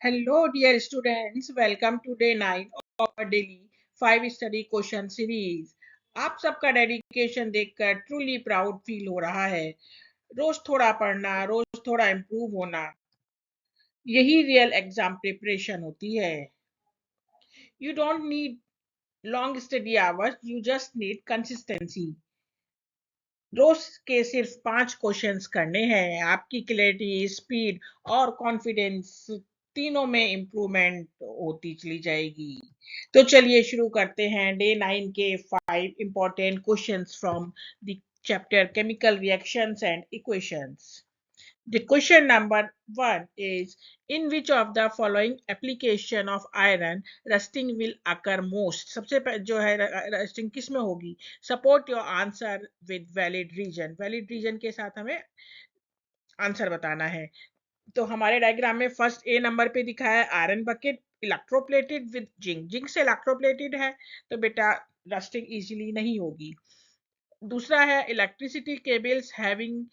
Hello, dear students. Welcome to day 9 of our daily 5 study question series. आप सबका dedication देखकर truly proud feel हो रहा है। रोज थोड़ा पढ़ना, रोज थोड़ा इम्प्रूव होना, यही रियल एग्जाम प्रिपरेशन होती है। You don't need long study hours, you just need consistency. रोज के सिर्फ 5 क्वेश्चंस करने हैं। आपकी क्लैरिटी, स्पीड और कॉन्फिडेंस तीनों में इम्प्रूवमेंट होती चली जाएगी। तो चलिए शुरू करते हैं डे 9 के 5 important questions from the chapter chemical reactions and equations. The question number one is, in which of the following application of iron rusting will occur most? सबसे जो है rusting किस में होगी? Support your answer with valid reason. Valid reason के साथ हमें answer बताना है। तो हमारे डायग्राम में फर्स्ट ए नंबर पे दिखा है iron bucket electroplated with zinc. Zinc से इलेक्ट्रोप्लेटेड है तो बेटा रस्टिंग इजीली नहीं होगी। दूसरा है electricity cables having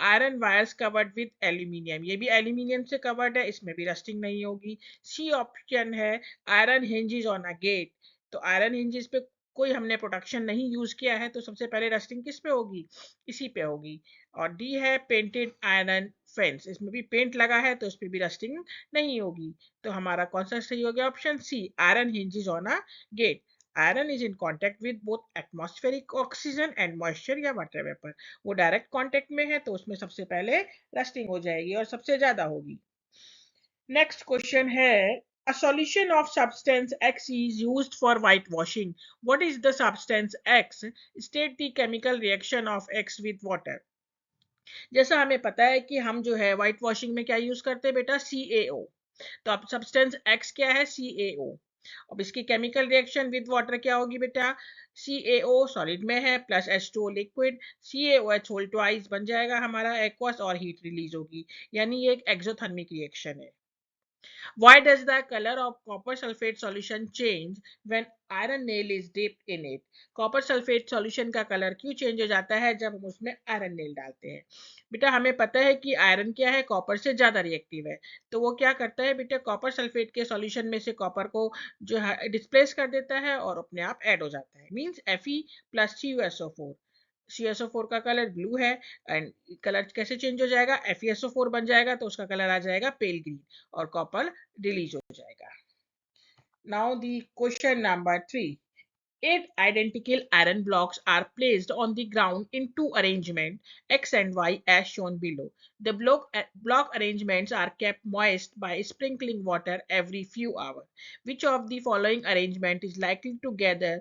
iron wires covered with aluminium. ये भी एल्यूमिनियम से कवर्ड है, इसमें भी रस्टिंग नहीं होगी। सी ऑप्शन है iron hinges on a gate. तो आयरन हिंजेस पे कोई हमने प्रोटेक्शन नहीं यूज किया है, तो सबसे पहले रस्टिंग किस पे होगी? इसी पे होगी। और डी है पेंटेड आयरन फेंस। इसमें भी पेंट लगा है तो उस पर भी रस्टिंग नहीं होगी। तो हमारा कौन सा सही हो गया? Option C, iron hinges on a gate. Iron is in contact with both atmospheric oxygen and moisture या वाटर वेपर। वो डायरेक्ट कांटेक्ट में है तो उसमें सबसे पहले रस्टिंग हो जाएगी और सबसे ज्यादा होगी। नेक्स्ट क्वेश्चन है, a solution of substance X is used for whitewashing. What is the substance X? State the chemical reaction of X with water. जैसा हमें पता है कि हम जो है व्हाइट वॉशिंग में क्या यूज करते हैं बेटा? CaO। तो अब सब्सटेंस X क्या है? CaO। अब इसकी केमिकल रिएक्शन विद वाटर क्या होगी बेटा? CaO सॉलिड में है plus H2O liquid, CaOH whole twice बन जाएगा हमारा एक्वस और हीट रिलीज होगी, यानी ये एक एक्सोथर्मिक रिएक्शन है। Why does the color of copper sulfate solution change when iron nail is dipped in it? Copper sulfate solution का कलर क्यों चेंज हो जाता है जब हम उसमें आयरन नेल डालते हैं? बेटा हमें पता है कि आयरन क्या है? कॉपर से ज्यादा रिएक्टिव है। तो वो क्या करता है बेटा? कॉपर सल्फेट के सॉल्यूशन में से कॉपर को जो है डिस्प्लेस कर देता है और अपने आप ऐड हो जाता है। Means Fe plus CuSO4। CSO4 का कलर ब्लू है एंड कलर कैसे चेंज हो जाएगा? FeSO4 बन जाएगा तो उसका कलर आ जाएगा पेल ग्रीन और कॉपर रिलीज हो जाएगा। Now the question number 3, 8 identical iron blocks are placed on the ground in two arrangements X and Y as shown below. The block arrangements are kept moist by sprinkling water every few hours. Which of the following arrangement is likely to gather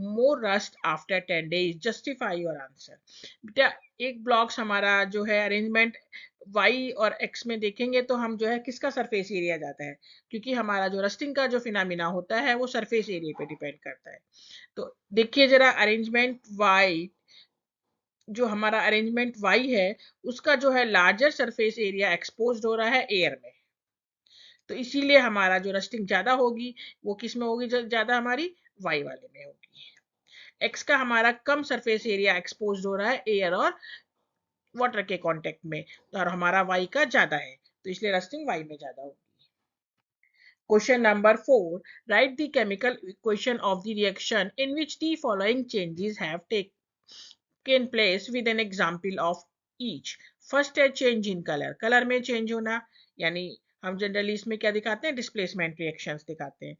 more rust after 10 days? Justify your answer. बेटा एक blocks हमारा जो है arrangement y और x में देखेंगे तो हम जो है किसका सरफेस एरिया जाता है, क्योंकि हमारा जो रस्टिंग का जो फिनोमिना होता है वो सरफेस एरिया पे डिपेंड करता है। तो देखिए जरा अरेंजमेंट y, जो हमारा अरेंजमेंट y है उसका जो है लार्जर सरफेस एरिया एक्सपोज्ड हो रहा है एयर में, तो इसीलिए हमारा जो रस्टिंग ज्यादा होगी वो किस में होगी? ज्यादा हमारी y वाले में होगी। x का हमारा कम सरफेस एरिया एक्सपोज्ड हो रहा है एयर और वाटर के कांटेक्ट में, और हमारा y का ज्यादा है तो इसलिए रस्टिंग y में ज्यादा होगी। Question number 4. Write the chemical equation of the reaction in which the following changes have taken place with an example of each. First है change in color. कलर में चेंज होना, यानी हम जनरली इसमें क्या दिखाते हैं? डिस्प्लेसमेंट रिएक्शंस दिखाते हैं।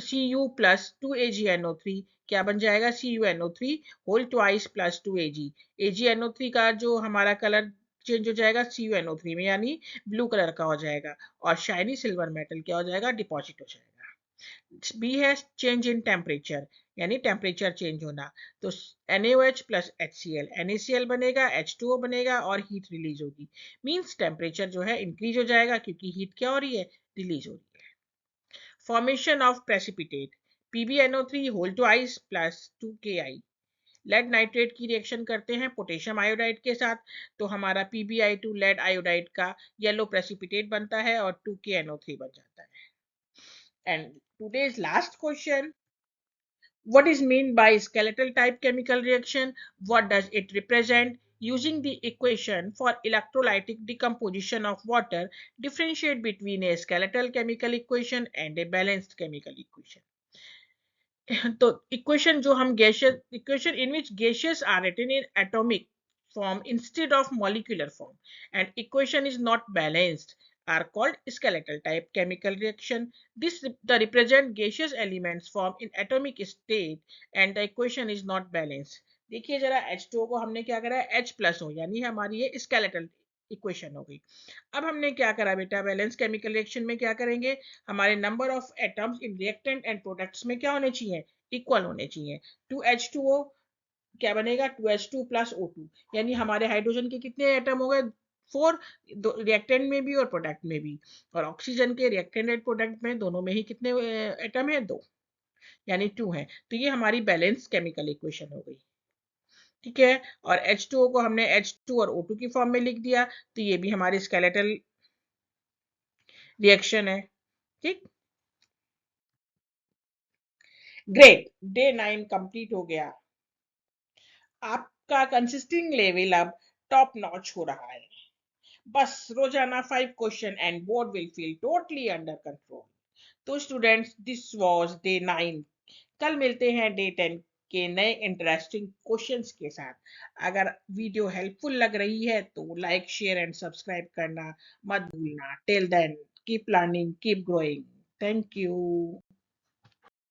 Cu प्लस 2AgNO3 क्या बन जाएगा? CuNO3 whole twice plus 2Ag। AgNO3 का जो हमारा कलर चेंज हो जाएगा CuNO3 में, यानी ब्लू कलर का हो जाएगा, और शाइनी सिल्वर मेटल क्या हो जाएगा? डिपॉजिट हो जाएगा। बी है चेंज इन टेम्परेचर, यानी टेम्परेचर चेंज होना, तो NaOH प्लस HCl NaCl बनेगा, H2O बनेगा और हीट रिलीज होगी। मींस टेम्परेचर जो है इंक्रीज हो जाएगा क्योंकि हीट क्या हो रही है? रिलीज हो रही है। Formation of precipitate PbNO3 whole twice plus 2Ki। Lead nitrate की रिएक्शन करते हैं पोटेशियम आयोडाइड के साथ, तो हमारा PbI2 लेड आयोडाइड का येलो प्रेसिपिटेट बनता है और 2KNO3 बन जाता है। And today's last question, what is mean by skeletal type chemical reaction? What does it represent? Using the equation for electrolytic decomposition of water, differentiate between a skeletal chemical equation and a balanced chemical equation. तो equation जो हम gaseous equation in which gaseous are written in atomic form instead of molecular form and equation is not balanced are called skeletal type chemical reaction. This the represent gaseous elements form in atomic state and the equation is not balanced. देखिए जरा H2O को हमने क्या करा है H plus हो यानी हमारी ये skeletal इक्वेशन हो गई. अब हमने क्या करा बेटा बैलेंस केमिकल रिएक्शन में क्या करेंगे हमारे number of atoms in reactant and products में क्या होने चाहिए इक्वल होने चाहिए 2H2O क्या बनेगा 2H2 प्लस O2 यानी हमारे हाइड्रोजन के कितने एटम हो गए 4 रिएक्टेंट में भी और प्रोडक्ट में भी और ऑक्सीजन के रिएक्टेंट एंड प्रोडक्ट में दोनों में ही कितने एटम है 2 यानी 2 है तो ये हमारी बैलेंस केमिकल इक्वेशन हो गई ठीक है और H2O को हमने H2 और O2 की फॉर्म में लिख दिया तो ये भी हमारी स्केलेटल रिएक्शन है ठीक ग्रेट डे 9 कंप्लीट हो गया आपका कंसिस्टिंग लेवल अब टॉप नॉच हो रहा है बस रोजाना 5 question and board will feel totally under control तो स्टूडेंट्स दिस वाज डे 9 कल मिलते हैं डे 10 के नए इंटरेस्टिंग क्वेश्चंस के साथ अगर वीडियो हेल्पफुल लग रही है तो लाइक शेयर एंड सब्सक्राइब करना मत भूलना till then keep learning keep growing thank you